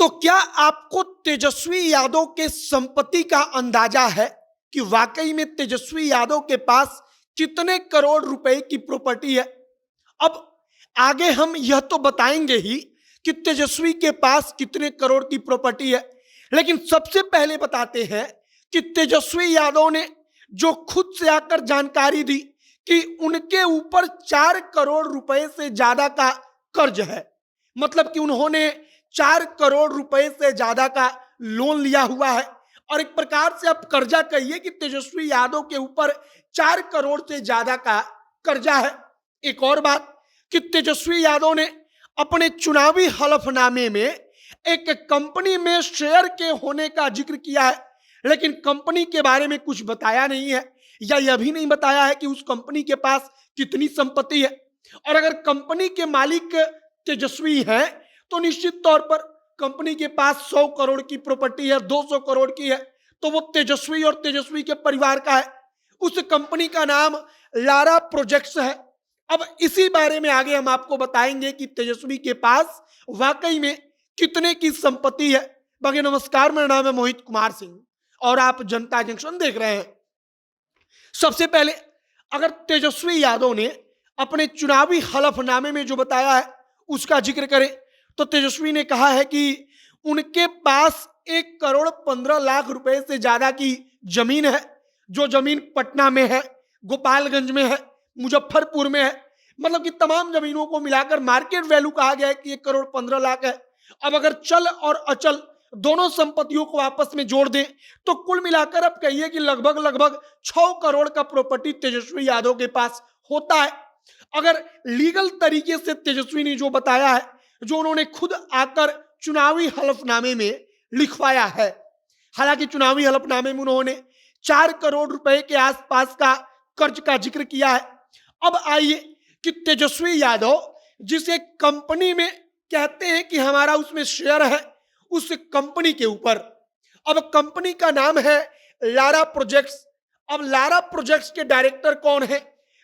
तो क्या आपको तेजस्वी यादव के संपत्ति का अंदाजा है कि वाकई में तेजस्वी यादव के पास कितने करोड़ रुपए की प्रॉपर्टी है? अब आगे हम यह तो बताएंगे ही कि तेजस्वी के पास कितने करोड़ की प्रॉपर्टी है, लेकिन सबसे पहले बताते हैं कि तेजस्वी यादव ने जो खुद से आकर जानकारी दी कि उनके ऊपर 4 करोड़ रुपए से ज्यादा का कर्ज है। मतलब कि उन्होंने 4 करोड़ रुपए से ज्यादा का लोन लिया हुआ है और एक प्रकार से आप कर्जा कहिए कि तेजस्वी यादव के ऊपर 4 करोड़ से ज्यादा का कर्जा है। एक और बात कि तेजस्वी यादव ने अपने चुनावी हलफनामे में एक कंपनी में शेयर के होने का जिक्र किया है, लेकिन कंपनी के बारे में कुछ बताया नहीं है या यह भी नहीं बताया है कि उस कंपनी के पास कितनी संपत्ति है। और अगर कंपनी के मालिक तेजस्वी हैं तो निश्चित तौर पर कंपनी के पास 100 करोड़ की प्रॉपर्टी है, 200 करोड़ की है, तो वो तेजस्वी और तेजस्वी के परिवार का है। उस कंपनी का नाम लारा प्रोजेक्ट्स है। अब इसी बारे में आगे हम आपको बताएंगे कि तेजस्वी के पास वाकई में कितने की संपत्ति है। बाकी नमस्कार, मेरा नाम है मोहित कुमार सिंह और आप जनता जंक्शन देख रहे हैं। सबसे पहले अगर तेजस्वी यादव ने अपने चुनावी हलफनामे में जो बताया है उसका जिक्र करें तो तेजस्वी ने कहा है कि उनके पास 1 करोड़ 15 लाख रुपए से ज्यादा की जमीन है। जो जमीन पटना में है, गोपालगंज में है, मुजफ्फरपुर में है, मतलब कि तमाम जमीनों को मिलाकर मार्केट वैल्यू कहा गया है कि 1 करोड़ 15 लाख है। अब अगर चल और अचल दोनों संपत्तियों को आपस में जोड़ दें तो कुल मिलाकर अब कहिए कि लगभग 6 करोड़ का प्रॉपर्टी तेजस्वी यादव के पास होता है। अगर लीगल तरीके से तेजस्वी ने जो बताया है, जो उन्होंने खुद आकर चुनावी हलफनामे में लिखवाया है, हालांकि चुनावी हलफनामे में उन्होंने 4 करोड़ रुपए के आसपास का कर्ज का जिक्र किया है। अब आइए कि तेजस्वी यादव जिसे कंपनी में कहते हैं कि हमारा उसमें शेयर है, उस कंपनी के ऊपर अब कंपनी का नाम है लारा प्रोजेक्ट्स। अब लारा प्रोजेक्ट्स के डायरेक्टर कौन है,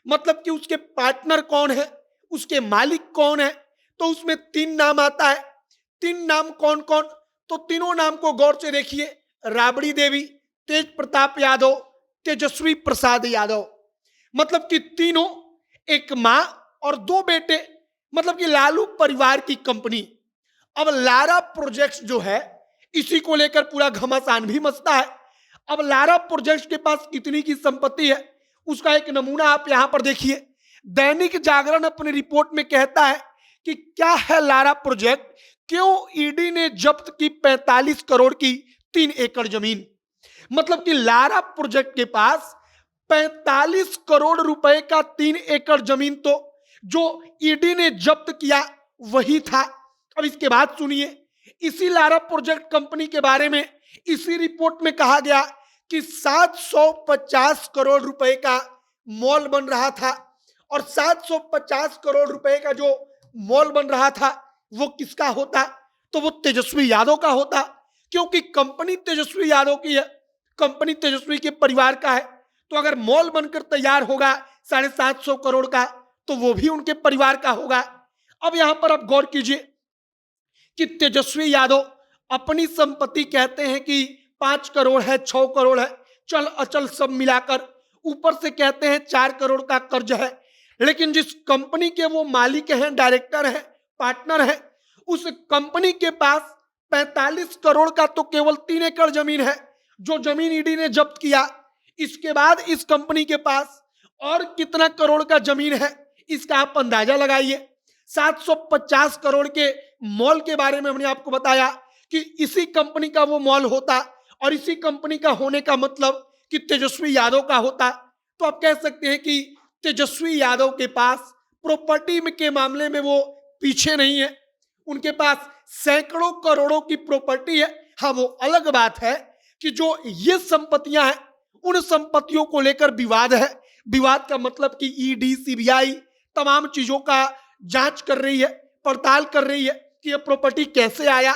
मतलब कि उसके पार्टनर कौन है, उसके मालिक कौन है, तो उसमें 3 नाम आता है। 3 नाम कौन कौन, तो तीनों नाम को गौर से देखिए। राबड़ी देवी, तेज प्रताप यादव, तेजस्वी प्रसाद यादव। मतलब कि तीनों एक मां और 2 बेटे, मतलब कि लालू परिवार की कंपनी। अब लारा प्रोजेक्ट्स जो है इसी को लेकर पूरा घमासान भी मचता है। अब लारा प्रोजेक्ट्स के पास कितनी की संपत्ति है उसका एक नमूना आप यहां पर देखिए। दैनिक जागरण अपनी रिपोर्ट में कहता है कि क्या है लारा प्रोजेक्ट, क्यों ईडी ने जब्त की 45 करोड़ की 3 एकड़ जमीन। मतलब कि लारा प्रोजेक्ट के पास 45 करोड़ रुपए का 3 एकड़ जमीन तो जो ईडी ने जब्त किया वही था। अब इसके बाद सुनिए, इसी लारा प्रोजेक्ट कंपनी के बारे में इसी रिपोर्ट में कहा गया कि 750 करोड़ रुपए का मॉल बन रहा था और 750 करोड़ रुपए का जो मॉल बन रहा था वो किसका होता, तो वो तेजस्वी यादव का होता, क्योंकि कंपनी तेजस्वी यादव की है, कंपनी तेजस्वी के परिवार का है। तो अगर मॉल बनकर तैयार होगा 750 करोड़ का तो वो भी उनके परिवार का होगा। अब यहां पर आप गौर कीजिए कि तेजस्वी यादव अपनी संपत्ति कहते हैं कि 5 करोड़ है, 6 करोड़ है, चल अचल सब मिलाकर, ऊपर से कहते हैं 4 करोड़ का कर्ज है। लेकिन जिस कंपनी के वो मालिक हैं, डायरेक्टर हैं, पार्टनर हैं, उस कंपनी के पास 45 करोड़ का तो केवल 3 एकड़ जमीन है जो जमीन ईडी ने जब्त किया। इसके बाद इस कंपनी के पास और कितना करोड़ का जमीन है इसका आप अंदाजा लगाइए। 750 करोड़ के मॉल के बारे में हमने आपको बताया कि इसी कंपनी का वो मॉल होता और इसी कंपनी का होने का मतलब कि तेजस्वी यादव का होता। तो आप कह सकते हैं कि तेजस्वी यादव के पास प्रॉपर्टी के मामले में वो पीछे नहीं है, उनके पास सैकड़ों करोड़ों की प्रॉपर्टी है। हाँ, वो अलग बात है कि जो ये संपत्तियां हैं उन संपत्तियों को लेकर विवाद है। विवाद का मतलब कि ईडी, सीबीआई तमाम चीजों का जांच कर रही है, पड़ताल कर रही है कि यह प्रॉपर्टी कैसे आया।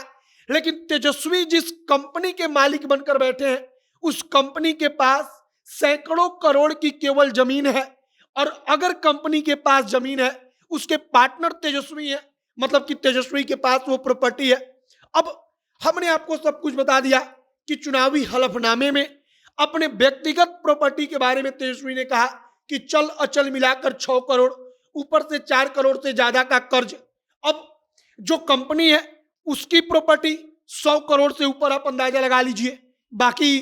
लेकिन तेजस्वी जिस कंपनी के मालिक बनकर बैठे हैं उस कंपनी के पास सैकड़ों करोड़ की केवल जमीन है और अगर कंपनी के पास जमीन है, उसके पार्टनर तेजस्वी है, मतलब कि तेजस्वी के पास वो प्रॉपर्टी है। अब हमने आपको सब कुछ बता दिया कि चुनावी हलफनामे में अपने व्यक्तिगत प्रॉपर्टी के बारे में तेजस्वी ने कहा कि चल अचल मिलाकर 6 करोड़, ऊपर से 4 करोड़ से ज्यादा का कर्ज। अब जो कंपनी है उसकी प्रॉपर्टी 100 करोड़ से ऊपर आप अंदाजा लगा लीजिए। बाकी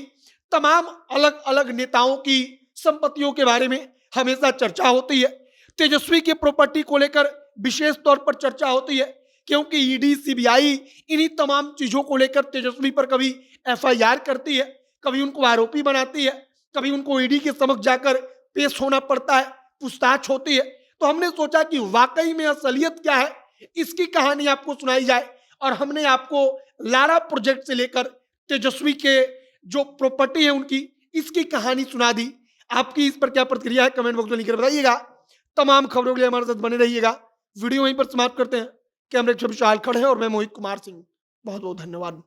तमाम अलग अलग नेताओं की संपत्तियों के बारे में हमेशा चर्चा होती है। तेजस्वी की प्रॉपर्टी को लेकर विशेष तौर पर चर्चा होती है क्योंकि ईडी, सीबीआई इन्हीं तमाम चीजों को लेकर तेजस्वी पर कभी एफआईआर करती है, कभी उनको आरोपी बनाती है, कभी उनको ईडी के समक्ष जाकर पेश होना पड़ता है, पूछताछ होती है। तो हमने सोचा कि वाकई में असलियत क्या है, इसकी कहानी आपको सुनाई जाए और हमने आपको लारा प्रोजेक्ट से लेकर तेजस्वी के जो प्रॉपर्टी है उनकी, इसकी कहानी सुना दी। आपकी इस पर क्या प्रतिक्रिया है कमेंट बॉक्स में लिखकर बताइएगा। तमाम खबरों के लिए हमारे साथ बने रहिएगा। वीडियो वहीं पर समाप्त करते हैं। कैमरे छवि विशाल खड़े हैं और मैं मोहित कुमार सिंह। बहुत बहुत धन्यवाद।